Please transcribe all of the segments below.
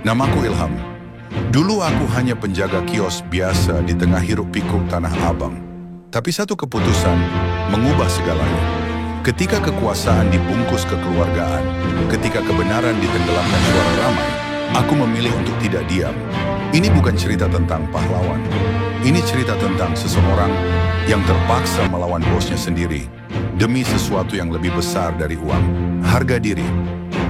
Namaku Ilham. Dulu aku hanya penjaga kios biasa di tengah hiruk-pikuk Tanah Abang. Tapi satu keputusan mengubah segalanya. Ketika kekuasaan dibungkus kekeluargaan, ketika kebenaran ditenggelamkan suara ramai, aku memilih untuk tidak diam. Ini bukan cerita tentang pahlawan. Ini cerita tentang seseorang yang terpaksa melawan bosnya sendiri demi sesuatu yang lebih besar dari uang, harga diri.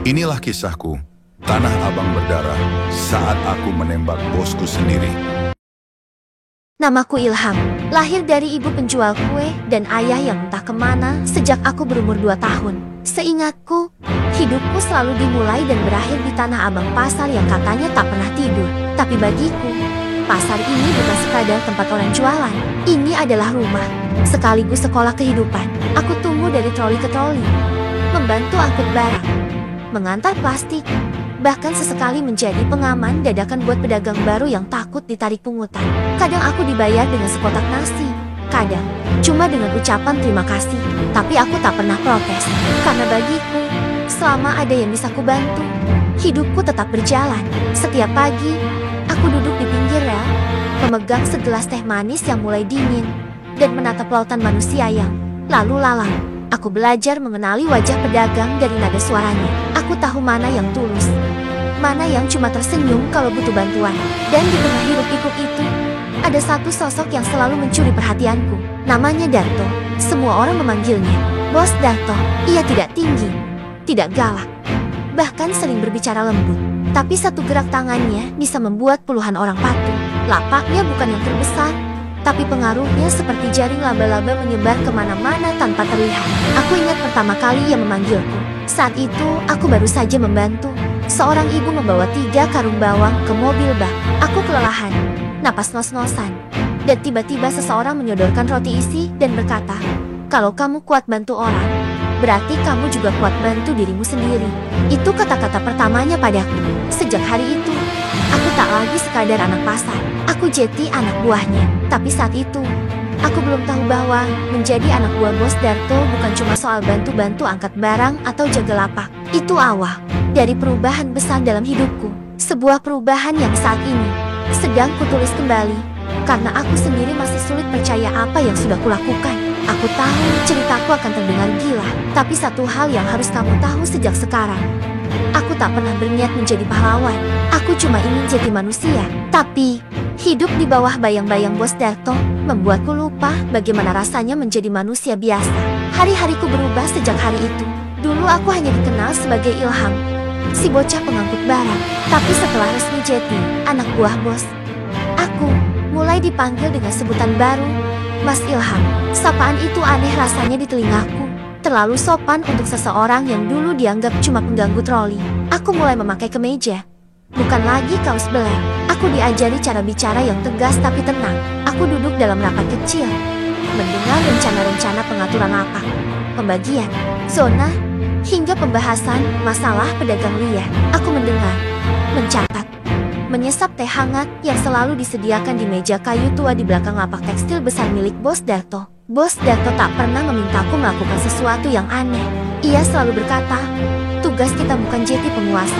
Inilah kisahku. Tanah Abang berdarah saat aku menembak bosku sendiri. Namaku Ilham, lahir dari ibu penjual kue dan ayah yang entah kemana sejak aku berumur 2 tahun. Seingatku, hidupku selalu dimulai dan berakhir di Tanah Abang, pasar yang katanya tak pernah tidur. Tapi bagiku, pasar ini bukan sekadar tempat orang jualan. Ini adalah rumah, sekaligus sekolah kehidupan. Aku tumbuh dari troli ke troli, membantu angkut barang, mengantar plastik, bahkan sesekali menjadi pengaman dadakan buat pedagang baru yang takut ditarik pungutan. Kadang aku dibayar dengan sekotak nasi, kadang cuma dengan ucapan terima kasih. Tapi aku tak pernah protes, karena bagiku, selama ada yang bisa kubantu, hidupku tetap berjalan. Setiap pagi, aku duduk di pinggir rel, memegang segelas teh manis yang mulai dingin, dan menatap lautan manusia yang lalu lalang. Aku belajar mengenali wajah pedagang dari nada suaranya. Aku tahu mana yang tulus, mana yang cuma tersenyum kalau butuh bantuan. Dan di tengah hiruk-pikuk itu, ada satu sosok yang selalu mencuri perhatianku. Namanya Darto. Semua orang memanggilnya Bos Darto. Ia tidak tinggi, tidak galak, bahkan sering berbicara lembut. Tapi satu gerak tangannya bisa membuat puluhan orang patuh. Lapaknya bukan yang terbesar, tapi pengaruhnya seperti jaring laba-laba menyebar kemana-mana tanpa terlihat. Aku ingat pertama kali ia memanggilku. Saat itu, aku baru saja membantu seorang ibu membawa 3 karung bawang ke mobil bak. Aku kelelahan, napas nos-nosan, dan tiba-tiba seseorang menyodorkan roti isi dan berkata, "Kalau kamu kuat bantu orang, berarti kamu juga kuat bantu dirimu sendiri." Itu kata-kata pertamanya padaku. Sejak hari itu, aku tak lagi sekadar anak pasar. Aku jadi anak buahnya. Tapi saat itu, aku belum tahu bahwa menjadi anak buah Bos Darto bukan cuma soal bantu-bantu angkat barang atau jaga lapak. Itu awal dari perubahan besar dalam hidupku. Sebuah perubahan yang saat ini sedang kutulis kembali, karena aku sendiri masih sulit percaya apa yang sudah kulakukan. Aku tahu ceritaku akan terdengar gila, tapi satu hal yang harus kamu tahu sejak sekarang. Aku tak pernah berniat menjadi pahlawan. Aku cuma ingin jadi manusia. Tapi hidup di bawah bayang-bayang Bos Darto membuatku lupa bagaimana rasanya menjadi manusia biasa. Hari-hariku berubah sejak hari itu. Dulu aku hanya dikenal sebagai Ilham, si bocah pengangkut barang. Tapi setelah resmi jadi anak buah bos, aku mulai dipanggil dengan sebutan baru, Mas Ilham. Sapaan itu aneh rasanya di telingaku. Terlalu sopan untuk seseorang yang dulu dianggap cuma pengganggu troli. Aku mulai memakai kemeja, bukan lagi kaos belek. Aku diajari cara bicara yang tegas tapi tenang. Aku duduk dalam rapat kecil, mendengar rencana-rencana pengaturan lapak, pembagian, zona, hingga pembahasan masalah pedagang liar. Aku mendengar, mencatat, menyesap teh hangat yang selalu disediakan di meja kayu tua di belakang lapak tekstil besar milik Bos Darto. Bos Darto tak pernah memintaku melakukan sesuatu yang aneh. Ia selalu berkata, tugas kita bukan jadi penguasa,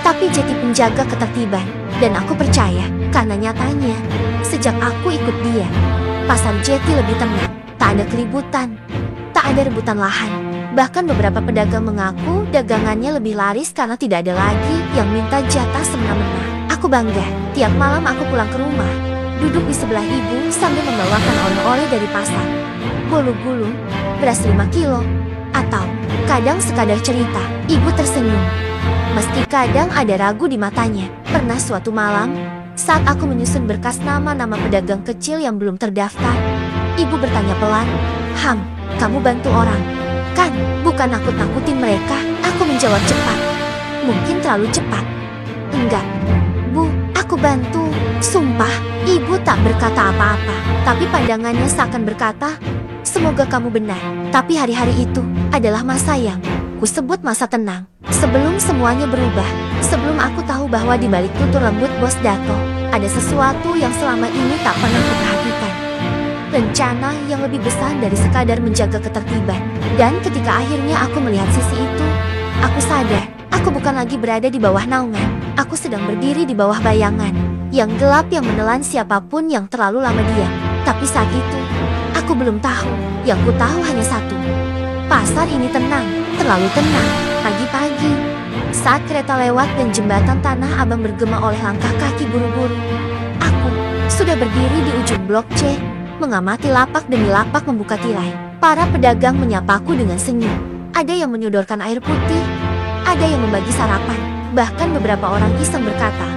tapi jadi penjaga ketertiban. Dan aku percaya, karena nyatanya, sejak aku ikut dia, pasar Jeti lebih tenang. Tak ada keributan, tak ada rebutan lahan. Bahkan beberapa pedagang mengaku dagangannya lebih laris karena tidak ada lagi yang minta jatah semena-mena. Aku bangga. Tiap malam aku pulang ke rumah, duduk di sebelah ibu sambil membawakan oleh-oleh dari pasar. Bolu gulung, beras 5 kilo, atau kadang sekadar cerita. Ibu tersenyum, meski kadang ada ragu di matanya. Pernah suatu malam, saat aku menyusun berkas nama-nama pedagang kecil yang belum terdaftar, ibu bertanya pelan, kamu bantu orang, kan? Bukan nakut-nakutin mereka. Aku menjawab cepat. Mungkin terlalu cepat. Enggak, Bu, aku bantu. Sumpah, ibu tak berkata apa-apa. Tapi pandangannya seakan berkata, semoga kamu benar. Tapi hari-hari itu adalah masa yang kusebut masa tenang. Sebelum semuanya berubah, sebelum aku tahu bahwa di balik tutur lembut Bos Darto, ada sesuatu yang selama ini tak pernah kuperhatikan. Rencana yang lebih besar dari sekadar menjaga ketertiban. Dan ketika akhirnya aku melihat sisi itu, aku sadar, aku bukan lagi berada di bawah naungan Aku sedang berdiri di bawah bayangan yang gelap yang menelan siapapun yang terlalu lama diam. Tapi saat itu, aku belum tahu. Yang ku tahu hanya satu. Pasar ini tenang, terlalu tenang. Pagi-pagi, saat kereta lewat dan jembatan Tanah Abang bergema oleh langkah kaki buru-buru, aku sudah berdiri di ujung blok C, mengamati lapak demi lapak membuka tirai. Para pedagang menyapaku dengan senyum. Ada yang menyodorkan air putih, ada yang membagi sarapan. Bahkan beberapa orang iseng berkata,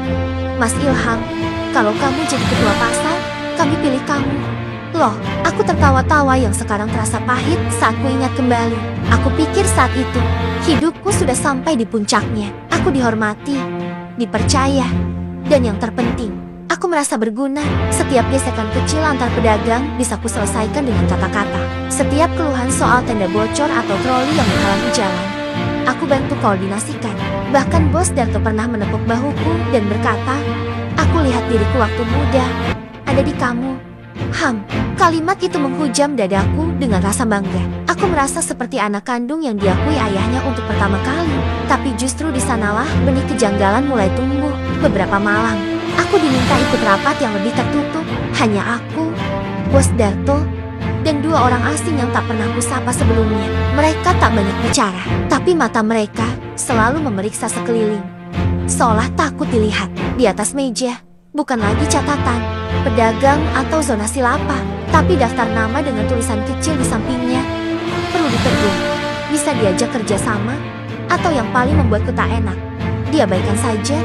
"Mas Ilham, kalau kamu jadi ketua pasar, kami pilih kamu." Loh, aku tertawa-tawa yang sekarang terasa pahit saat ku ingat kembali. Aku pikir saat itu, hidupku sudah sampai di puncaknya. Aku dihormati, dipercaya, dan yang terpenting, aku merasa berguna. Setiap gesekan kecil antar pedagang bisa ku selesaikan dengan kata-kata. Setiap keluhan soal tenda bocor atau troli yang menghalangi jalan, aku bantu koordinasikan. Bahkan Bos Darto pernah menepuk bahuku dan berkata, "Aku lihat diriku waktu muda, ada di kamu." Kalimat itu menghujam dadaku dengan rasa bangga. Aku merasa seperti anak kandung yang diakui ayahnya untuk pertama kali. Tapi justru di sanalah benih kejanggalan mulai tumbuh. Beberapa malam, aku diminta ikut rapat yang lebih tertutup. Hanya aku, Bos Darto, dan dua orang asing yang tak pernah kusapa sebelumnya. Mereka tak banyak bicara, tapi mata mereka selalu memeriksa sekeliling, seolah takut dilihat. Di atas meja, bukan lagi catatan, pedagang atau zonasi lapak, tapi daftar nama dengan tulisan kecil di sampingnya. Perlu ditegur, bisa diajak kerjasama, atau yang paling membuatku tak enak, diabaikan saja,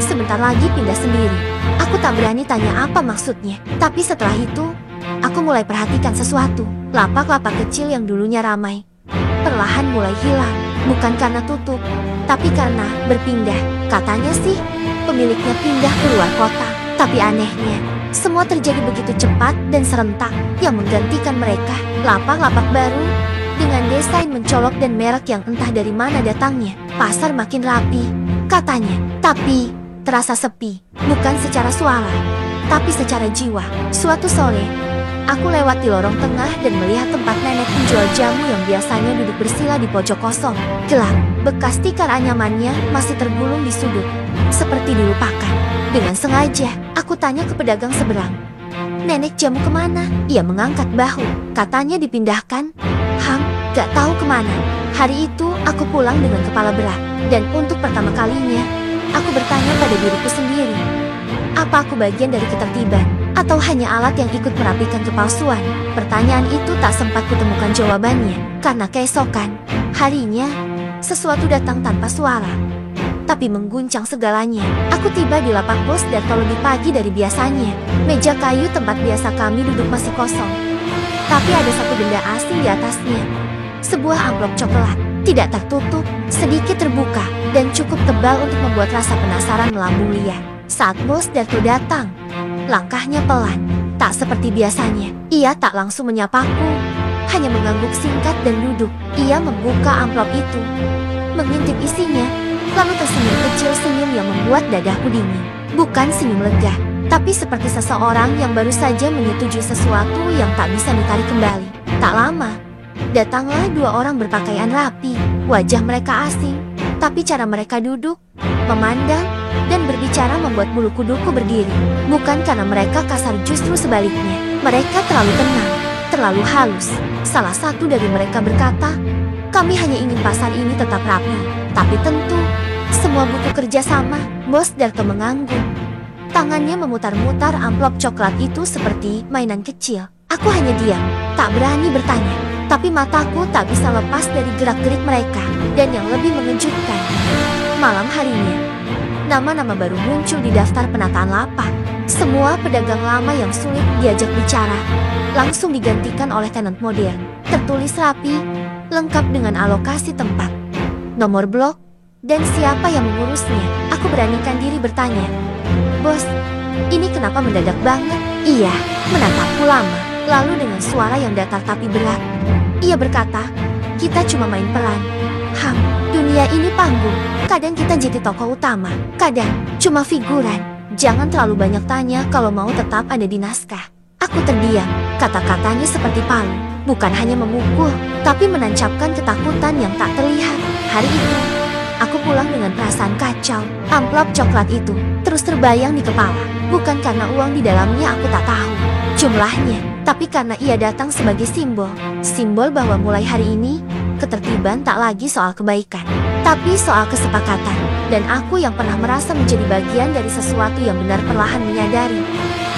sebentar lagi pindah sendiri. Aku tak berani tanya apa maksudnya, tapi setelah itu, aku mulai perhatikan sesuatu. Lapak-lapak kecil yang dulunya ramai, perlahan mulai hilang, bukan karena tutup, tapi karena berpindah. Katanya sih, pemiliknya pindah ke luar kota, tapi anehnya, semua terjadi begitu cepat dan serentak yang menggantikan mereka. Lapak-lapak baru dengan desain mencolok dan merek yang entah dari mana datangnya. Pasar makin rapi, katanya. Tapi terasa sepi, bukan secara suara, tapi secara jiwa. Suatu sore, aku lewat di lorong tengah dan melihat tempat nenek penjual jamu yang biasanya duduk bersila di pojok kosong. Gelap, bekas tikar anyamannya masih tergulung di sudut, seperti dilupakan. Dengan sengaja, aku tanya ke pedagang seberang, "Nenek jamu kemana?" Ia mengangkat bahu, katanya dipindahkan. Gak tahu kemana. Hari itu, aku pulang dengan kepala berat. Dan untuk pertama kalinya, aku bertanya pada diriku sendiri, apa aku bagian dari ketertiban? Atau hanya alat yang ikut merapikan kepalsuan? Pertanyaan itu tak sempat kutemukan jawabannya. Karena keesokan harinya, sesuatu datang tanpa suara, tapi mengguncang segalanya. Aku tiba di lapak Bos Darto lebih pagi dari biasanya. Meja kayu tempat biasa kami duduk masih kosong, tapi ada satu benda asing di atasnya. Sebuah amplop coklat, tidak tertutup, sedikit terbuka, dan cukup tebal untuk membuat rasa penasaran melambung liar. Saat Bos Darto datang, langkahnya pelan, tak seperti biasanya. Ia tak langsung menyapaku, hanya mengangguk singkat dan duduk. Ia membuka amplop itu, mengintip isinya, lalu tersenyum kecil, senyum yang membuat dadaku dingin. Bukan senyum lega, tapi seperti seseorang yang baru saja menyetujui sesuatu yang tak bisa ditarik kembali. Tak lama, datanglah dua orang berpakaian rapi. Wajah mereka asing, tapi cara mereka duduk, memandang, dan berbicara membuat bulu kuduku berdiri. Bukan karena mereka kasar, justru sebaliknya. Mereka terlalu tenang, terlalu halus. Salah satu dari mereka berkata, "Kami hanya ingin pasar ini tetap rapi, tapi tentu semua butuh kerjasama." Bos Darto mengangguk. Tangannya memutar-mutar amplop coklat itu seperti mainan kecil. Aku hanya diam, tak berani bertanya. Tapi mataku tak bisa lepas dari gerak-gerik mereka. Dan yang lebih mengejutkan, malam harinya, nama-nama baru muncul di daftar penataan lapak. Semua pedagang lama yang sulit diajak bicara langsung digantikan oleh tenant modern. Tertulis rapi, lengkap dengan alokasi tempat, nomor blok, dan siapa yang mengurusnya. Aku beranikan diri bertanya, "Bos, ini kenapa mendadak banget?" Ia menatapku lama, lalu dengan suara yang datar tapi berat, ia berkata, "Kita cuma main peran. Dunia ini panggung. Kadang kita jadi tokoh utama, kadang cuma figuran. Jangan terlalu banyak tanya kalau mau tetap ada di naskah." Aku terdiam. Kata-katanya seperti palu, bukan hanya memukul, tapi menancapkan ketakutan yang tak terlihat. Hari itu, Aku pulang dengan perasaan kacau. Amplop coklat itu terus terbayang di kepala. Bukan karena uang di dalamnya aku tak tahu jumlahnya, tapi karena ia datang sebagai simbol. Simbol bahwa mulai hari ini, ketertiban tak lagi soal kebaikan, tapi soal kesepakatan. Dan aku yang pernah merasa menjadi bagian dari sesuatu yang benar perlahan menyadari.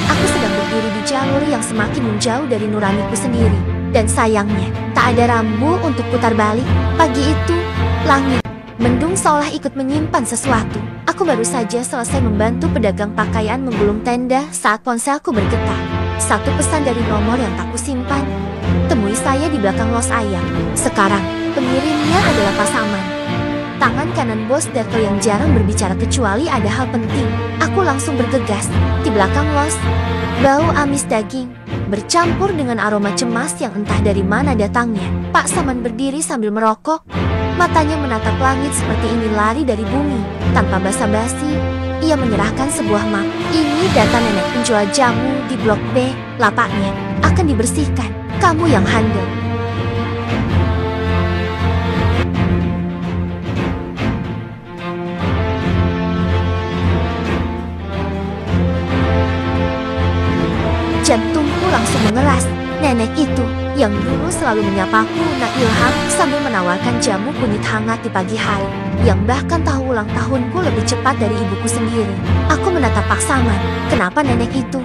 Aku sedang berdiri di jalur yang semakin menjauh dari nuraniku sendiri. Dan sayangnya, tak ada rambu untuk putar balik. Pagi itu, langit mendung seolah ikut menyimpan sesuatu. Aku baru saja selesai membantu pedagang pakaian menggulung tenda saat ponselku bergetar. Satu pesan dari nomor yang tak kusimpan. Temui saya di belakang los ayam. Sekarang, pengirimnya adalah Pak Saman. Tangan kanan bos Darto yang jarang berbicara kecuali ada hal penting. Aku langsung bergegas. Di belakang los, bau amis daging bercampur dengan aroma cemas yang entah dari mana datangnya. Pak Saman berdiri sambil merokok. Matanya menatap langit seperti ingin lari dari bumi. Tanpa basa-basi, ia menyerahkan sebuah map. Ini data nenek penjual jamu di Blok B. Lapaknya akan dibersihkan. Kamu yang handal. Jantungku langsung mengeras. Nenek itu yang dulu selalu menyapaku Nak Ilham sambil menawarkan jamu kunyit hangat di pagi hari, yang bahkan tahu ulang tahunku lebih cepat dari ibuku sendiri. Aku menatap Pak Saman. Kenapa nenek itu?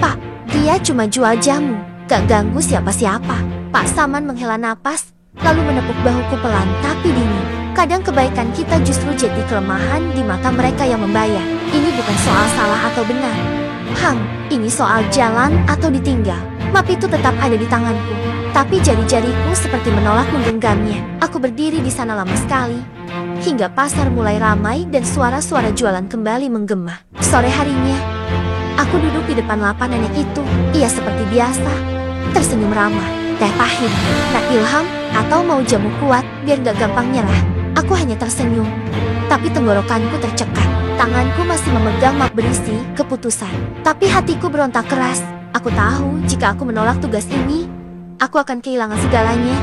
Pak, dia cuma jual jamu, gak ganggu siapa-siapa. Pak Saman menghela napas, lalu menepuk bahuku pelan tapi dingin. Kadang kebaikan kita justru jadi kelemahan di mata mereka yang membayar. Ini bukan soal salah atau benar. Ini soal jalan atau ditinggal. Map itu tetap ada di tanganku, tapi jari-jariku seperti menolak menggenggamnya. Aku berdiri di sana lama sekali, hingga pasar mulai ramai dan suara-suara jualan kembali menggema. Sore harinya, aku duduk di depan lapak nenek itu. Ia seperti biasa, tersenyum ramah. Teh pahit, Nak Ilham, atau mau jamu kuat biar gak gampang nyerah? Aku hanya tersenyum, tapi tenggorokanku tercekat. Tanganku masih memegang map berisi keputusan, tapi hatiku berontak keras. Aku tahu jika aku menolak tugas ini, aku akan kehilangan segalanya.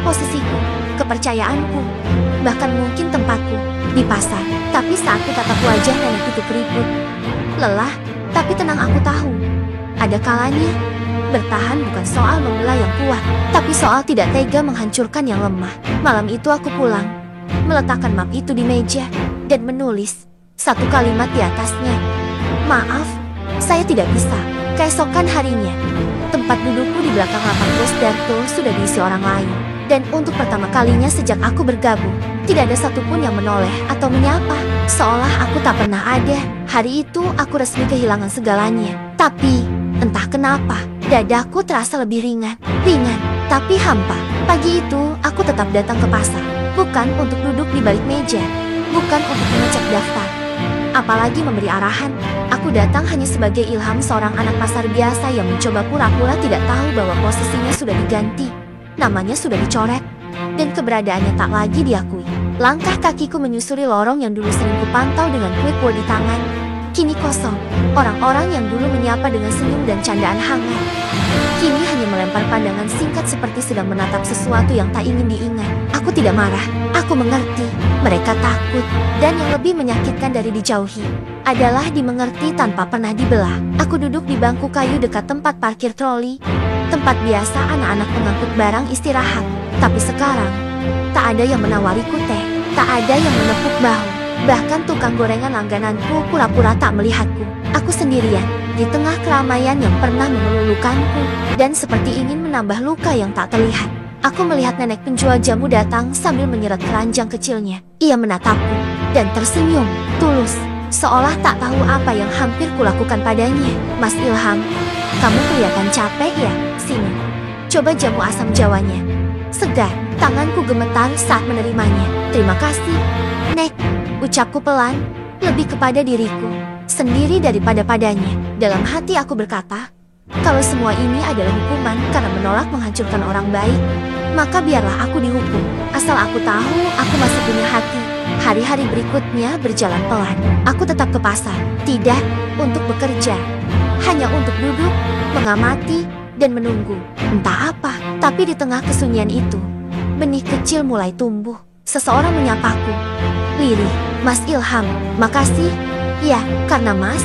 Posisiku, kepercayaanku, bahkan mungkin tempatku di pasar. Tapi saat ku tatap wajah nenek itu keriput, lelah, tapi tenang. Aku tahu, ada kalanya bertahan bukan soal membela yang kuat, tapi soal tidak tega menghancurkan yang lemah. Malam itu aku pulang, meletakkan map itu di meja, dan menulis satu kalimat di atasnya. Maaf, saya tidak bisa. Keesokan harinya, tempat dudukku di belakang lapak bos Darto sudah diisi orang lain. Dan untuk pertama kalinya sejak aku bergabung, tidak ada satupun yang menoleh atau menyapa. Seolah aku tak pernah ada. Hari itu aku resmi kehilangan segalanya. Tapi, entah kenapa, dadaku terasa lebih ringan. Ringan, tapi hampa. Pagi itu, aku tetap datang ke pasar. Bukan untuk duduk di balik meja. Bukan untuk mengecek daftar. Apalagi memberi arahan. Aku datang hanya sebagai Ilham, seorang anak pasar biasa yang mencoba pura-pura tidak tahu bahwa posisinya sudah diganti. Namanya sudah dicoret, dan keberadaannya tak lagi diakui. Langkah kakiku menyusuri lorong yang dulu sering kupantau dengan clipboard di tangan. Kini kosong. Orang-orang yang dulu menyapa dengan senyum dan candaan hangat, kini hanya melempar pandangan singkat seperti sedang menatap sesuatu yang tak ingin diingat. Aku tidak marah. Aku mengerti. Mereka takut. Dan yang lebih menyakitkan dari dijauhi adalah dimengerti tanpa pernah dibelah. Aku duduk di bangku kayu dekat tempat parkir troli, tempat biasa anak-anak pengangkut barang istirahat. Tapi sekarang, tak ada yang menawariku teh. Tak ada yang menepuk bahu. Bahkan tukang gorengan langgananku pura-pura tak melihatku. Aku sendirian di tengah keramaian yang pernah melulukanku, dan seperti ingin menambah luka yang tak terlihat. Aku melihat nenek penjual jamu datang sambil menyeret keranjang kecilnya. Ia menatapku dan tersenyum tulus, seolah tak tahu apa yang hampir kulakukan padanya. Mas Ilham, kamu kelihatan capek ya? Sini, coba jamu asam jawanya. Segar, tanganku gemetar saat menerimanya. Terima kasih, Nek, ucapku pelan, lebih kepada diriku sendiri daripada padanya. Dalam hati aku berkata, kalau semua ini adalah hukuman karena menolak menghancurkan orang baik, maka biarlah aku dihukum. Asal aku tahu aku masih punya hati. Hari-hari berikutnya berjalan pelan. Aku tetap ke pasar, tidak untuk bekerja, hanya untuk duduk, mengamati, dan menunggu. Entah apa, tapi di tengah kesunyian itu, benih kecil mulai tumbuh. Seseorang menyapaku. lirih. Mas Ilham, makasih. Ya, karena Mas,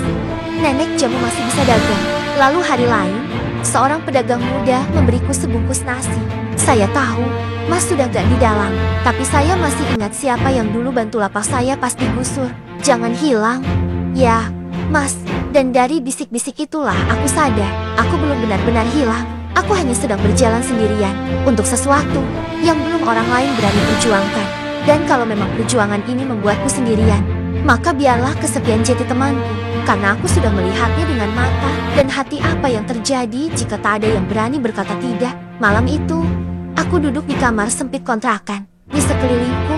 nenek jamu masih bisa dagang. Lalu hari lain, seorang pedagang muda memberiku sebungkus nasi. Saya tahu, Mas sudah gak di dalam, tapi saya masih ingat siapa yang dulu bantu lapak saya pas digusur. Jangan hilang. Ya, Mas, dan dari bisik-bisik itulah aku sadar, aku belum benar-benar hilang. Aku hanya sedang berjalan sendirian untuk sesuatu yang belum orang lain berani perjuangkan. Dan kalau memang perjuangan ini membuatku sendirian, maka biarlah kesepian jadi temanku. Karena aku sudah melihatnya dengan mata dan hati apa yang terjadi jika tak ada yang berani berkata tidak. Malam itu, aku duduk di kamar sempit kontrakan. Di sekelilingku,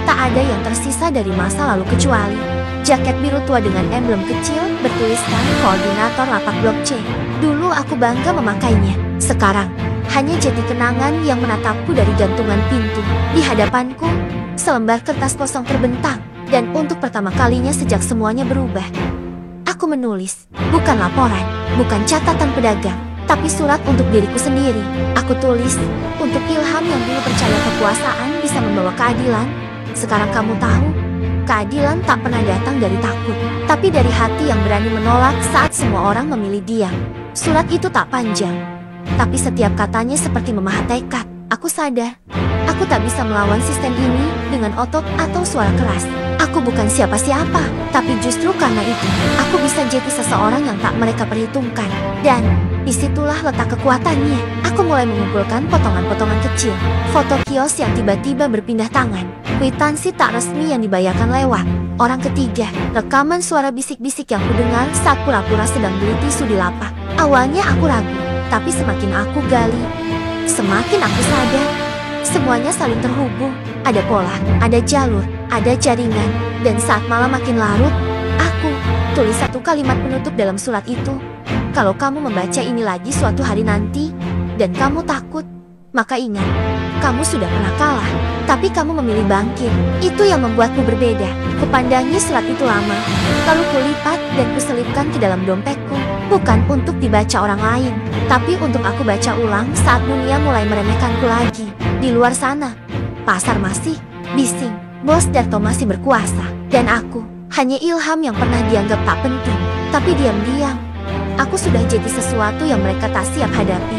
tak ada yang tersisa dari masa lalu kecuali jaket biru tua dengan emblem kecil bertuliskan koordinator lapak blok C. Dulu aku bangga memakainya. Sekarang, hanya jadi kenangan yang menatapku dari gantungan pintu. Di hadapanku, selembar kertas kosong terbentang. Dan untuk pertama kalinya sejak semuanya berubah, aku menulis, bukan laporan, bukan catatan pedagang, tapi surat untuk diriku sendiri. Aku tulis, untuk Ilham yang dulu percaya kekuasaan bisa membawa keadilan. Sekarang kamu tahu, keadilan tak pernah datang dari takut, tapi dari hati yang berani menolak saat semua orang memilih diam. Surat itu tak panjang, tapi setiap katanya seperti memahat tekad. Aku sadar, aku tak bisa melawan sistem ini dengan otot atau suara keras. Aku bukan siapa-siapa, tapi justru karena itu, aku bisa jadi seseorang yang tak mereka perhitungkan. Dan disitulah letak kekuatannya. Aku mulai mengumpulkan potongan-potongan kecil, foto kios yang tiba-tiba berpindah tangan, kwitansi tak resmi yang dibayarkan lewat orang ketiga, rekaman suara bisik-bisik yang kudengar saat pura-pura sedang beli tisu di lapak. Awalnya aku ragu, tapi semakin aku gali, semakin aku sadar, semuanya saling terhubung. Ada pola, ada jalur, ada jaringan. Dan saat malam makin larut, aku tulis satu kalimat penutup dalam surat itu. Kalau kamu membaca ini lagi suatu hari nanti, dan kamu takut, maka ingat, kamu sudah pernah kalah, tapi kamu memilih bangkit. Itu yang membuatku berbeda. Kupandangi surat itu lama, lalu kulipat dan kuselipkan ke dalam dompetku. Bukan untuk dibaca orang lain, tapi untuk aku baca ulang saat dunia mulai meremehkanku lagi. Di luar sana, pasar masih bising, Bos Darto masih berkuasa, dan aku hanya Ilham yang pernah dianggap tak penting. Tapi diam-diam, aku sudah jadi sesuatu yang mereka tak siap hadapi.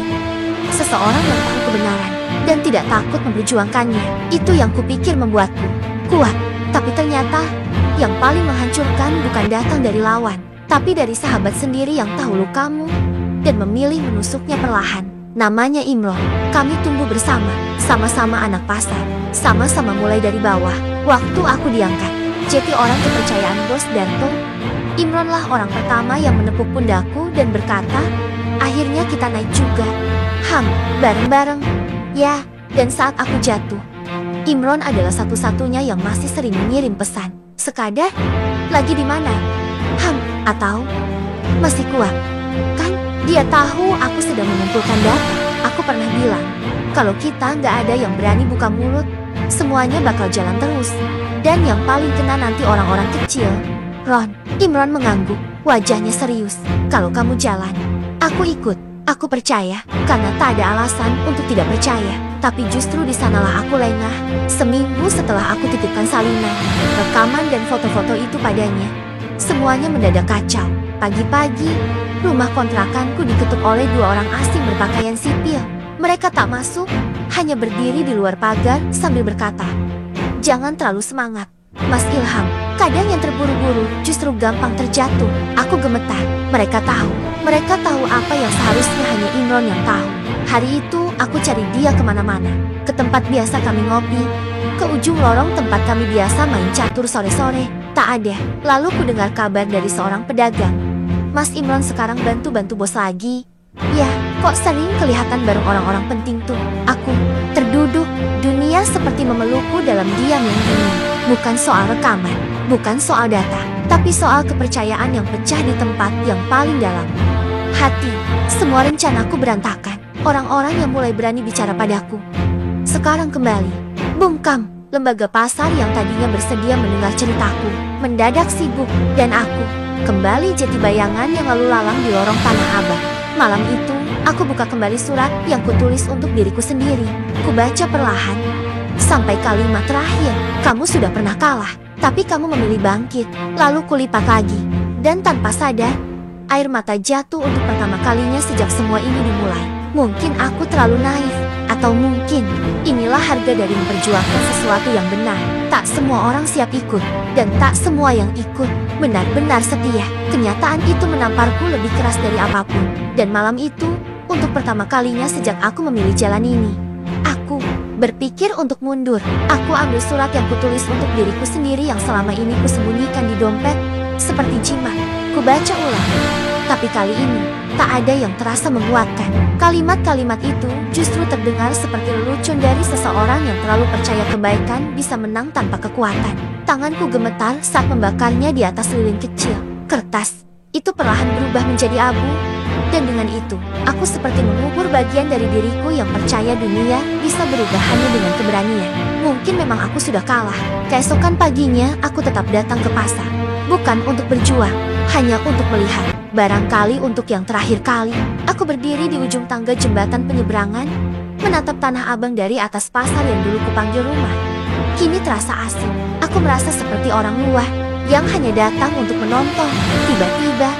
Seseorang yang tahu kebenaran dan tidak takut memperjuangkannya. Itu yang kupikir membuatku kuat. Tapi ternyata, yang paling menghancurkan bukan datang dari lawan, tapi dari sahabat sendiri yang tahu lukamu dan memilih menusuknya perlahan. Namanya Imron. Kami tumbuh bersama, sama-sama anak pasar, sama-sama mulai dari bawah. Waktu aku diangkat jadi orang kepercayaan Bos Darto, Imronlah orang pertama yang menepuk pundakku dan berkata, akhirnya kita naik juga. Bareng-bareng. Ya, dan saat aku jatuh, Imron adalah satu-satunya yang masih sering mengirim pesan. Sekadar, lagi di mana? Atau masih kuat? Kan dia tahu aku sedang mengumpulkan data. Aku pernah bilang, kalau kita nggak ada yang berani buka mulut, semuanya bakal jalan terus. Dan yang paling kena nanti orang-orang kecil. Ron, Imron mengangguk, wajahnya serius. Kalau kamu jalan, aku ikut. Aku percaya, karena tak ada alasan untuk tidak percaya. Tapi justru di sanalah aku lengah. Seminggu setelah aku titipkan salinan, rekaman dan foto-foto itu padanya, semuanya mendadak kacau. Pagi-pagi, rumah kontrakanku diketuk oleh dua orang asing berpakaian sipil. Mereka tak masuk, hanya berdiri di luar pagar sambil berkata, jangan terlalu semangat, Mas Ilham. Kadang yang terburu-buru justru gampang terjatuh. Aku gemetar. Mereka tahu apa yang seharusnya hanya Imron yang tahu. Hari itu aku cari dia kemana-mana. Ke tempat biasa kami ngopi, ke ujung lorong tempat kami biasa main catur sore-sore. Tak ada. Lalu ku dengar kabar dari seorang pedagang. Mas Imron sekarang bantu-bantu bos lagi. Ya, kok sering kelihatan bareng orang-orang penting tuh. Aku terduduk. Dunia seperti memelukku dalam diam yang dingin. Bukan soal rekaman, bukan soal data, tapi soal kepercayaan yang pecah di tempat yang paling dalam. Hati, semua rencanaku berantakan. Orang-orang yang mulai berani bicara padaku sekarang kembali bungkam. Lembaga pasar yang tadinya bersedia mendengar ceritaku mendadak sibuk, dan aku kembali jadi bayangan yang lalu lalang di lorong Tanah Abang. Malam itu, aku buka kembali surat yang kutulis untuk diriku sendiri. Kubaca perlahan sampai kalimat terakhir, kamu sudah pernah kalah, Tapi kamu memilih bangkit, lalu kulipat lagi. Dan tanpa sadar, air mata jatuh untuk pertama kalinya sejak semua ini dimulai. Mungkin aku terlalu naif, atau mungkin inilah harga dari memperjuangkan sesuatu yang benar. Tak semua orang siap ikut, dan tak semua yang ikut benar-benar setia. Kenyataan itu menamparku lebih keras dari apapun. Dan malam itu, untuk pertama kalinya sejak aku memilih jalan ini, aku berpikir untuk mundur. Aku ambil surat yang kutulis untuk diriku sendiri yang selama ini kusembunyikan di dompet, seperti jimat. Kubaca ulang, tapi kali ini tak ada yang terasa menguatkan. Kalimat-kalimat itu justru terdengar seperti lelucon dari seseorang yang terlalu percaya kebaikan bisa menang tanpa kekuatan. Tanganku gemetar saat membakarnya di atas lilin kecil. Kertas itu perlahan berubah menjadi abu. Dan dengan itu, aku seperti mengubur bagian dari diriku yang percaya dunia bisa berubah hanya dengan keberanian. Mungkin memang aku sudah kalah. Keesokan paginya, aku tetap datang ke pasar. Bukan untuk berjuang, hanya untuk melihat. Barangkali untuk yang terakhir kali, aku berdiri di ujung tangga jembatan penyeberangan, menatap Tanah Abang dari atas pasar yang dulu kupanggil rumah. Kini terasa asing. Aku merasa seperti orang luar yang hanya datang untuk menonton. Tiba-tiba,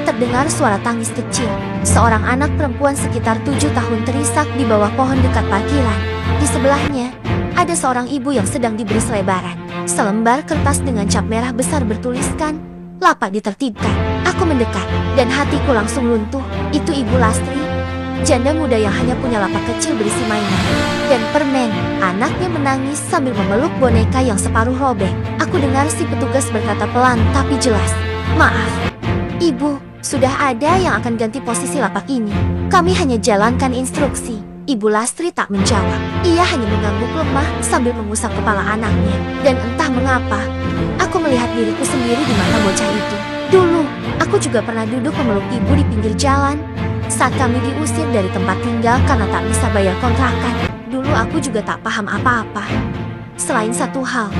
terdengar suara tangis kecil. Seorang anak perempuan sekitar 7 tahun terisak di bawah pohon dekat parkiran. Di sebelahnya, ada seorang ibu yang sedang diberi selebaran. Selembar kertas dengan cap merah besar bertuliskan, "Lapak ditertibkan." Aku mendekat, dan hatiku langsung luntuh. Itu Ibu Lastri, janda muda yang hanya punya lapak kecil berisi mainan dan permen. Anaknya menangis sambil memeluk boneka yang separuh robek. Aku dengar si petugas berkata pelan tapi jelas, "Maaf, Ibu, sudah ada yang akan ganti posisi lapak ini. Kami hanya jalankan instruksi." Ibu Lastri tak menjawab. Ia hanya mengangguk lemah sambil mengusap kepala anaknya. Dan entah mengapa, aku melihat diriku sendiri di mata bocah itu. Dulu, aku juga pernah duduk memeluk ibu di pinggir jalan saat kami diusir dari tempat tinggal karena tak bisa bayar kontrakan. Dulu aku juga tak paham apa-apa. Selain satu hal,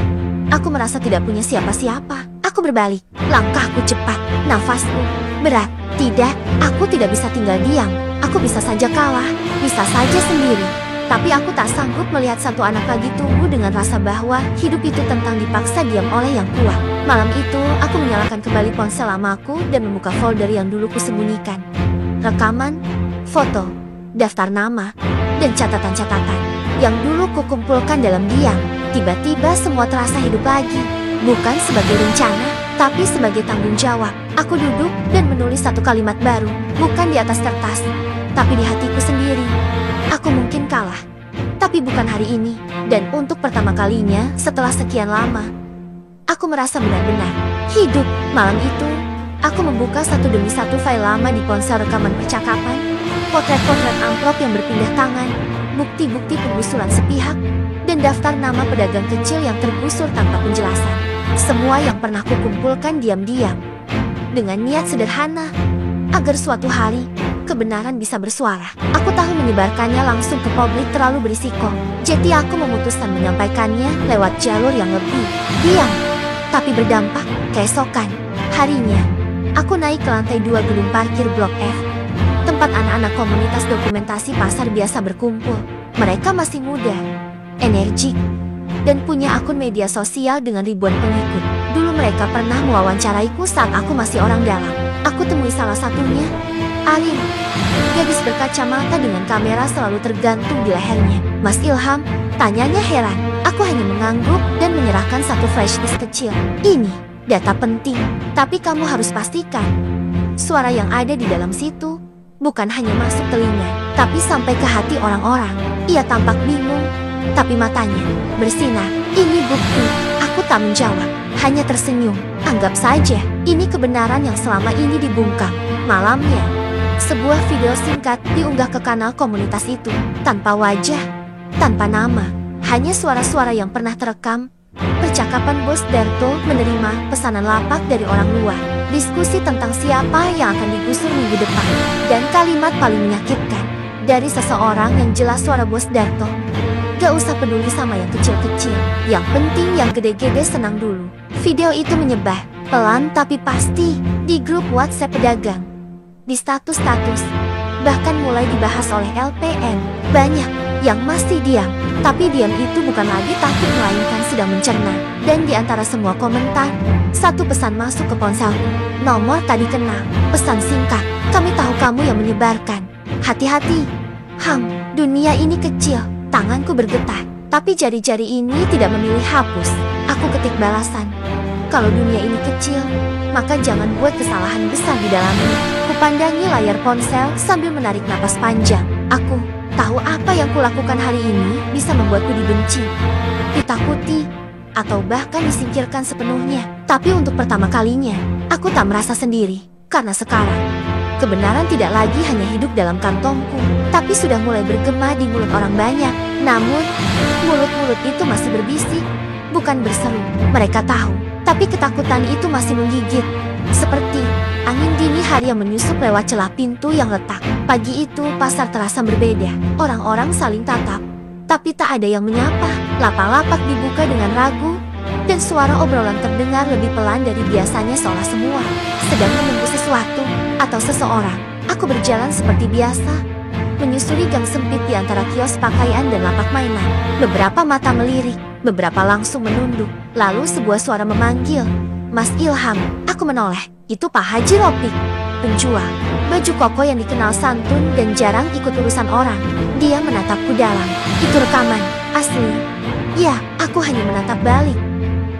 aku merasa tidak punya siapa-siapa. Aku berbalik, langkahku cepat, nafasku berat. Tidak, aku tidak bisa tinggal diam. Aku bisa saja kalah, bisa saja sendiri. Tapi aku tak sanggup melihat satu anak lagi tumbuh dengan rasa bahwa hidup itu tentang dipaksa diam oleh yang kuat. Malam itu, aku menyalakan kembali ponsel lamaku dan membuka folder yang dulu kusembunyikan. Rekaman, foto, daftar nama, dan catatan-catatan yang dulu kukumpulkan dalam diam. Tiba-tiba semua terasa hidup lagi, bukan sebagai rencana, tapi sebagai tanggung jawab. Aku duduk dan menulis satu kalimat baru, bukan di atas kertas, tapi di hatiku sendiri. Aku mungkin kalah, tapi bukan hari ini. Dan untuk pertama kalinya setelah sekian lama, aku merasa benar-benar hidup. Malam itu, aku membuka satu demi satu file lama di ponsel rekaman percakapan, potret-potret amplop yang berpindah tangan, bukti-bukti penggusuran sepihak, dan daftar nama pedagang kecil yang tergusur tanpa penjelasan. Semua yang pernah kukumpulkan diam-diam, dengan niat sederhana, agar suatu hari kebenaran bisa bersuara. Aku tahu menyebarkannya langsung ke publik terlalu berisiko. Jadi aku memutuskan menyampaikannya lewat jalur yang lebih diam, tapi berdampak. Keesokan harinya, aku naik ke lantai 2 gedung parkir Blok F, tempat anak-anak komunitas dokumentasi pasar biasa berkumpul. Mereka masih muda, energik, dan punya akun media sosial dengan ribuan pengikut. Dulu mereka pernah mewawancaraiku saat aku masih orang dalam. Aku temui salah satunya, Arin, gadis berkacamata dengan kamera selalu tergantung di lehernya. "Mas Ilham?" tanyanya heran. Aku hanya mengangguk dan menyerahkan satu flash disk kecil. "Ini data penting, tapi kamu harus pastikan suara yang ada di dalam situ bukan hanya masuk telinga, tapi sampai ke hati orang-orang." Ia tampak bingung, tapi matanya bersinar. "Ini bukti." Aku tak menjawab, hanya tersenyum. Anggap saja ini kebenaran yang selama ini dibungkam. Malamnya, sebuah video singkat diunggah ke kanal komunitas itu. Tanpa wajah, tanpa nama, hanya suara-suara yang pernah terekam. Percakapan Bos Darto menerima pesanan lapak dari orang luar. Diskusi tentang siapa yang akan digusur minggu depan. Dan kalimat paling menyakitkan dari seseorang yang jelas suara Bos Darto. "Gak usah peduli sama yang kecil-kecil. Yang penting yang gede-gede senang dulu." Video itu menyebar, pelan tapi pasti, di grup WhatsApp pedagang, di status-status, bahkan mulai dibahas oleh LPM. Banyak yang masih diam, tapi diam itu bukan lagi takut melainkan sedang mencerna. Dan di antara semua komentar, satu pesan masuk ke ponselku. Nomor tadi kenal, pesan singkat. Kami tahu kamu yang menyebarkan. Hati-hati. Dunia ini kecil. Tanganku bergetar. Tapi jari-jari ini tidak memilih hapus. Aku ketik balasan. Kalau dunia ini kecil, maka jangan buat kesalahan besar di dalamnya. Kupandangi layar ponsel sambil menarik napas panjang. Aku tahu apa yang kulakukan hari ini bisa membuatku dibenci, ditakuti, atau bahkan disingkirkan sepenuhnya. Tapi untuk pertama kalinya, aku tak merasa sendiri. Karena sekarang, kebenaran tidak lagi hanya hidup dalam kantongku, tapi sudah mulai bergema di mulut orang banyak. Namun, mulut-mulut itu masih berbisik, bukan berseru. Mereka tahu, tapi ketakutan itu masih menggigit. Seperti angin dini hari yang menyusup lewat celah pintu yang retak. Pagi itu pasar terasa berbeda. Orang-orang saling tatap, tapi tak ada yang menyapa. Lapak-lapak dibuka dengan ragu, dan suara obrolan terdengar lebih pelan dari biasanya, seolah semua sedang menunggu sesuatu atau seseorang. Aku berjalan seperti biasa, menyusuri gang sempit di antara kios pakaian dan lapak mainan. Beberapa mata melirik, beberapa langsung menunduk. Lalu sebuah suara memanggil, "Mas Ilham." Aku menoleh. Itu Pak Haji Ropik, penjual baju koko yang dikenal santun dan jarang ikut urusan orang. Dia menatapku dalam. Itu rekaman asli. Ya, aku hanya menatap balik,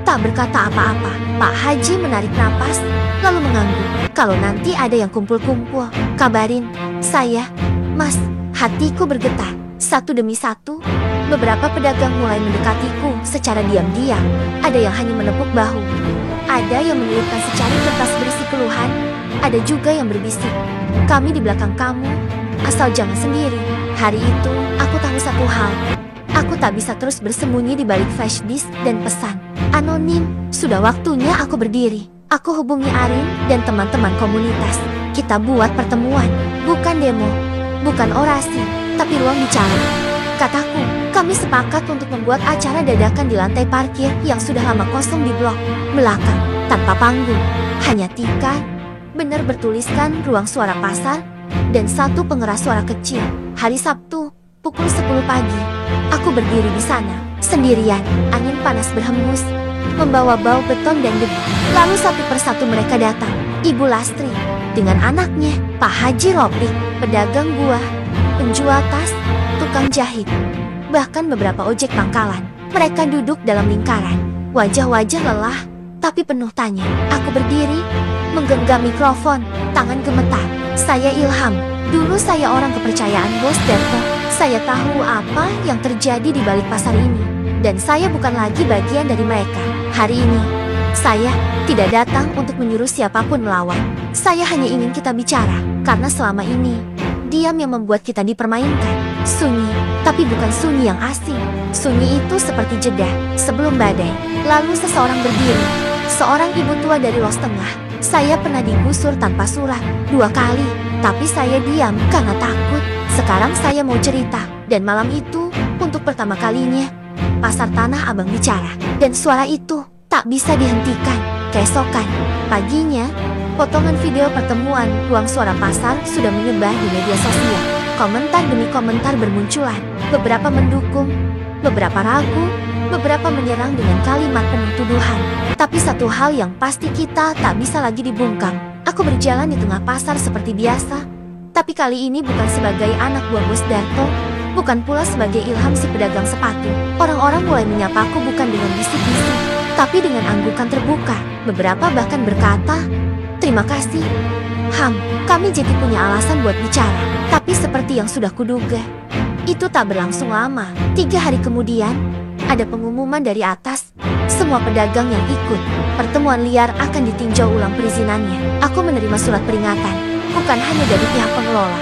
tak berkata apa-apa. Pak Haji menarik napas, lalu mengangguk. "Kalau nanti ada yang kumpul-kumpul, kabarin saya, Mas." Hatiku bergetar. Satu demi satu, beberapa pedagang mulai mendekatiku secara diam-diam. Ada yang hanya menepuk bahu, ada yang menyelipkan secari kertas berisi keluhan, ada juga yang berbisik, "Kami di belakang kamu, asal jangan sendiri." Hari itu, aku tahu satu hal. Aku tak bisa terus bersembunyi di balik flash disk dan pesan anonim. Sudah waktunya aku berdiri. Aku hubungi Arin dan teman-teman komunitas. Kita buat pertemuan, bukan demo, bukan orasi, tapi ruang bicara. Kataku, kami sepakat untuk membuat acara dadakan di lantai parkir yang sudah lama kosong di blok belakang, tanpa panggung, hanya tikar, benar bertuliskan ruang suara pasar, dan satu pengeras suara kecil. Hari Sabtu, pukul 10 pagi, aku berdiri di sana, sendirian. Angin panas berhembus, membawa bau beton dan debu. Lalu satu persatu mereka datang. Ibu Lastri, dengan anaknya, Pak Haji Ropik, pedagang buah, penjual tas, tukang jahit, bahkan beberapa ojek pangkalan. Mereka duduk dalam lingkaran, wajah-wajah lelah, tapi penuh tanya. Aku berdiri, menggenggam mikrofon, tangan gemetar. "Saya Ilham. Dulu saya orang kepercayaan Bos Darto. Saya tahu apa yang terjadi di balik pasar ini, dan saya bukan lagi bagian dari mereka. Hari ini, saya tidak datang untuk menyuruh siapapun melawan. Saya hanya ingin kita bicara, karena selama ini, diam yang membuat kita dipermainkan. Sunyi, tapi bukan sunyi yang asing. Sunyi itu seperti jeda sebelum badai." Lalu seseorang berdiri, seorang ibu tua dari Los Tengah. "Saya pernah digusur tanpa surat 2 kali, tapi saya diam karena takut. Sekarang saya mau cerita." Dan malam itu, untuk pertama kalinya, pasar Tanah Abang bicara, dan suara itu tak bisa dihentikan. Keesokan paginya, potongan video pertemuan ruang suara pasar sudah menyebar di media sosial. Komentar demi komentar bermunculan. Beberapa mendukung, beberapa ragu, beberapa menyerang dengan kalimat penuh tuduhan. Tapi satu hal yang pasti, kita tak bisa lagi dibungkam. Aku berjalan di tengah pasar seperti biasa, tapi kali ini bukan sebagai anak buah Bos Darto, bukan pula sebagai Ilham si pedagang sepatu. Orang-orang mulai menyapaku bukan dengan bisik-bisik, tapi dengan anggukan terbuka. Beberapa bahkan berkata, "Terima kasih, Ham, kami jadi punya alasan buat bicara." Tapi seperti yang sudah kuduga, itu tak berlangsung lama. 3 hari kemudian, ada pengumuman dari atas. Semua pedagang yang ikut pertemuan liar akan ditinjau ulang perizinannya. Aku menerima surat peringatan, bukan hanya dari pihak pengelola,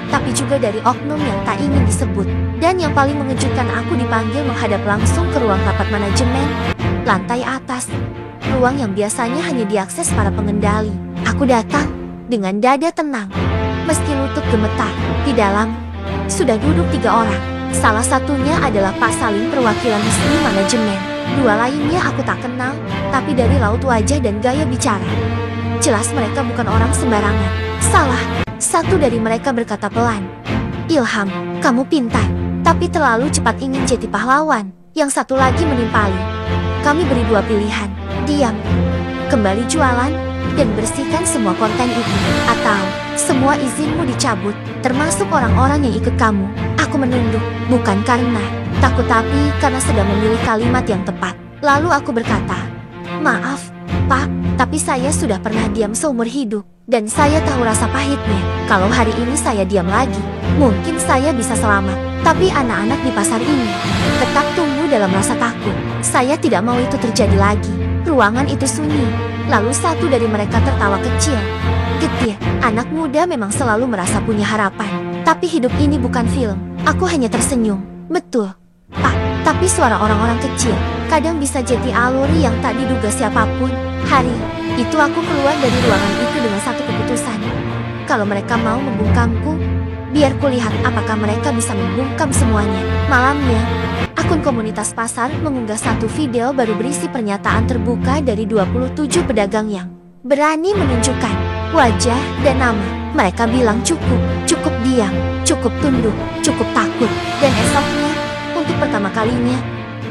tapi juga dari oknum yang tak ingin disebut. Dan yang paling mengejutkan, aku dipanggil menghadap langsung ke ruang rapat manajemen, lantai atas, ruang yang biasanya hanya diakses para pengendali. Aku datang dengan dada tenang, meski lutut gemetar. Di dalam sudah duduk 3 orang. Salah satunya adalah Pak Salim, perwakilan resmi manajemen. 2 lainnya aku tak kenal, tapi dari raut wajah dan gaya bicara, jelas mereka bukan orang sembarangan. Salah satu dari mereka berkata pelan, "Ilham, kamu pintar, tapi terlalu cepat ingin jadi pahlawan." Yang satu lagi menimpali, Kami beri dua pilihan, diam, kembali jualan, dan bersihkan semua konten itu. Atau, semua izinmu dicabut, termasuk orang-orang yang ikut kamu. Aku menunduk, bukan karena takut tapi karena sedang memilih kalimat yang tepat. Lalu aku berkata, maaf, Pak, tapi saya sudah pernah diam seumur hidup. Dan saya tahu rasa pahitnya. Kalau hari ini saya diam lagi, mungkin saya bisa selamat. Tapi anak-anak di pasar ini tetap tumbuh dalam rasa takut. Saya tidak mau itu terjadi lagi. Ruangan itu sunyi. Lalu satu dari mereka tertawa kecil. Getir, anak muda memang selalu merasa punya harapan. Tapi hidup ini bukan film. Aku hanya tersenyum. Betul, Pak. Tapi suara orang-orang kecil kadang bisa jadi aluri yang tak diduga siapapun. Hari itu aku keluar dari ruangan itu dengan satu keputusan. Kalau mereka mau membungkamku, biar kulihat apakah mereka bisa membungkam semuanya. Malamnya, akun komunitas pasar mengunggah satu video baru berisi pernyataan terbuka dari 27 pedagang yang berani menunjukkan wajah dan nama. Mereka bilang cukup diam, cukup tunduk, cukup takut. Dan esoknya, untuk pertama kalinya,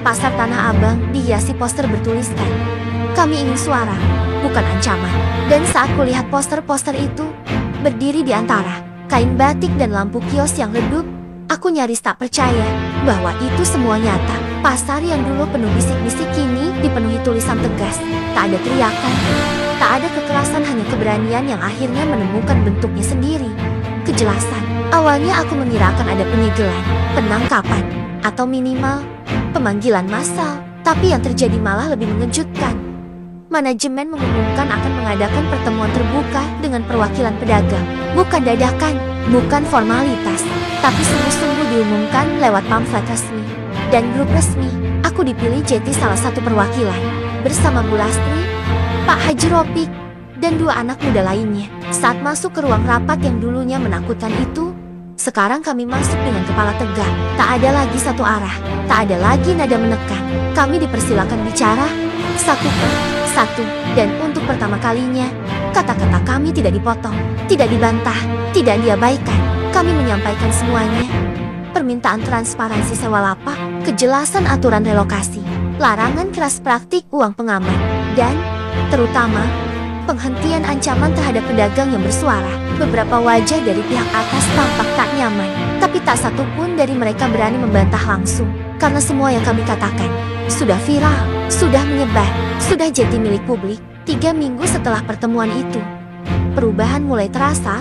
pasar Tanah Abang dihiasi poster bertuliskan, kami ingin suara, bukan ancaman. Dan saat kulihat poster-poster itu berdiri di antara kain batik dan lampu kios yang redup, aku nyaris tak percaya bahwa itu semua nyata. Pasar yang dulu penuh bisik-bisik kini dipenuhi tulisan tegas. Tak ada teriakan, tak ada kekerasan, hanya keberanian yang akhirnya menemukan bentuknya sendiri. Kejelasan. Awalnya aku mengira akan ada penyegelan, penangkapan, atau minimal pemanggilan massal. Tapi yang terjadi malah lebih mengejutkan. Manajemen mengumumkan akan mengadakan pertemuan terbuka dengan perwakilan pedagang. Bukan dadakan, bukan formalitas, tapi sungguh-sungguh diumumkan lewat pamflet resmi dan grup resmi. Aku dipilih jadi salah satu perwakilan bersama Bu Lastri, Pak Haji Ropik, dan dua anak muda lainnya. Saat masuk ke ruang rapat yang dulunya menakutkan itu, sekarang kami masuk dengan kepala tegak. Tak ada lagi satu arah, tak ada lagi nada menekan. Kami dipersilakan bicara satu per satu, dan untuk pertama kalinya, kata-kata kami tidak dipotong, tidak dibantah, tidak diabaikan. Kami menyampaikan semuanya. Permintaan transparansi sewa lapak, kejelasan aturan relokasi, larangan keras praktik uang pengaman, dan, terutama, penghentian ancaman terhadap pedagang yang bersuara. Beberapa wajah dari pihak atas tampak tak nyaman, tapi tak satu pun dari mereka berani membantah langsung. Karena semua yang kami katakan sudah viral, sudah menyebar, sudah jadi milik publik. 3 minggu setelah pertemuan itu, perubahan mulai terasa.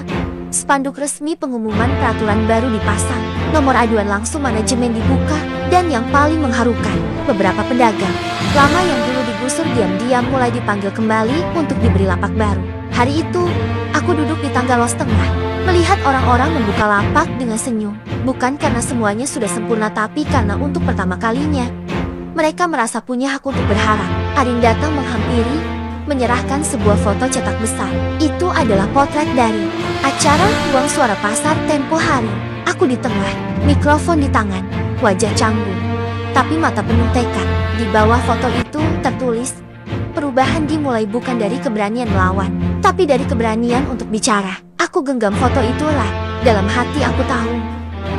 Spanduk resmi pengumuman peraturan baru dipasang, nomor aduan langsung manajemen dibuka, dan yang paling mengharukan, beberapa pedagang lama yang dulu digusur diam-diam mulai dipanggil kembali untuk diberi lapak baru. Hari itu, aku duduk di tangga los tengah, melihat orang-orang membuka lapak dengan senyum. Bukan karena semuanya sudah sempurna, tapi karena untuk pertama kalinya, mereka merasa punya hak untuk berharap. Arin datang menghampiri, menyerahkan sebuah foto cetak besar. Itu adalah potret dari acara Ruang Suara Pasar tempo hari. Aku di tengah, mikrofon di tangan, wajah canggung, tapi mata penuh tekad. Di bawah foto itu tertulis, perubahan dimulai bukan dari keberanian melawan, tapi dari keberanian untuk bicara. Aku genggam foto itulah. Dalam hati aku tahu,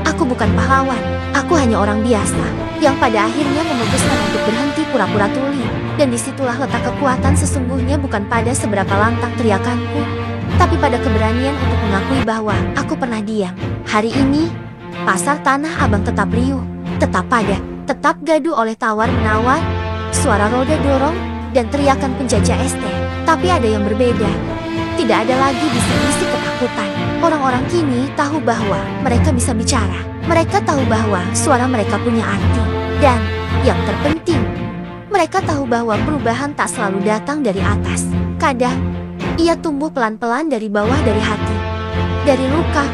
aku bukan pahlawan. Aku hanya orang biasa, yang pada akhirnya memutuskan untuk berhenti pura-pura tuli. Dan disitulah letak kekuatan sesungguhnya, bukan pada seberapa lantang teriakanku, tapi pada keberanian untuk mengakui bahwa aku pernah diam. Hari ini, pasar Tanah Abang tetap riuh, tetap padat, tetap gaduh oleh tawar-menawar, suara roda dorong, dan teriakan penjajah es teh. Tapi ada yang berbeda. Tidak ada lagi bisik-bisik ketakutan. Orang-orang kini tahu bahwa mereka bisa bicara. Mereka tahu bahwa suara mereka punya arti. Dan, yang terpenting, mereka tahu bahwa perubahan tak selalu datang dari atas. Kadang, ia tumbuh pelan-pelan dari bawah, dari hati, dari luka,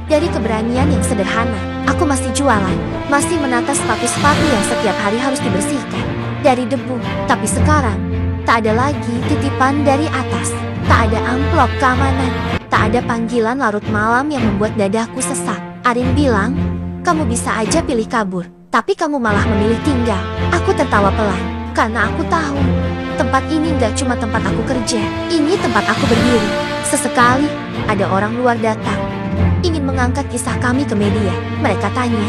dari keberanian yang sederhana. Aku masih jualan, masih menata sepatu-sepatu yang setiap hari harus dibersihkan dari debu. Tapi sekarang, tak ada lagi titipan dari atas. Tak ada amplop keamanan. Tak ada panggilan larut malam yang membuat dadaku sesak. Arin bilang, kamu bisa aja pilih kabur, tapi kamu malah memilih tinggal. Aku tertawa pelan, karena aku tahu, tempat ini gak cuma tempat aku kerja. Ini tempat aku berdiri. Sesekali, ada orang luar datang, ingin mengangkat kisah kami ke media. Mereka tanya,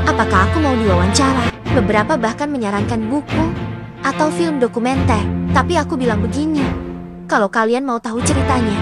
apakah aku mau diwawancara? Beberapa bahkan menyarankan buku, atau film dokumenter. Tapi aku bilang begini, kalau kalian mau tahu ceritanya,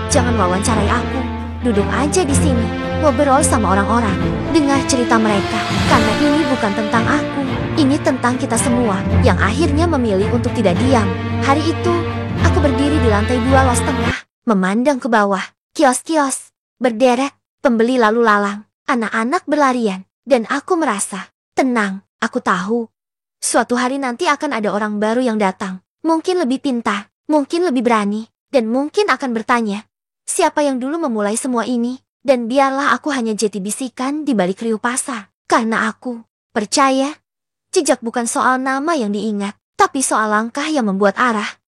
jangan wawancarai aku. Duduk aja di sini, ngobrol sama orang-orang, dengar cerita mereka. Karena ini bukan tentang aku, ini tentang kita semua yang akhirnya memilih untuk tidak diam. Hari itu, aku berdiri di lantai 2 los tengah, memandang ke bawah. Kios-kios berderet, pembeli lalu lalang, anak-anak berlarian, dan aku merasa tenang. Aku tahu, suatu hari nanti akan ada orang baru yang datang. Mungkin lebih pintar, mungkin lebih berani, dan mungkin akan bertanya, siapa yang dulu memulai semua ini? Dan biarlah aku hanya jadi bisikan di balik riuh pasar. Karena aku percaya, jejak bukan soal nama yang diingat, tapi soal langkah yang membuat arah.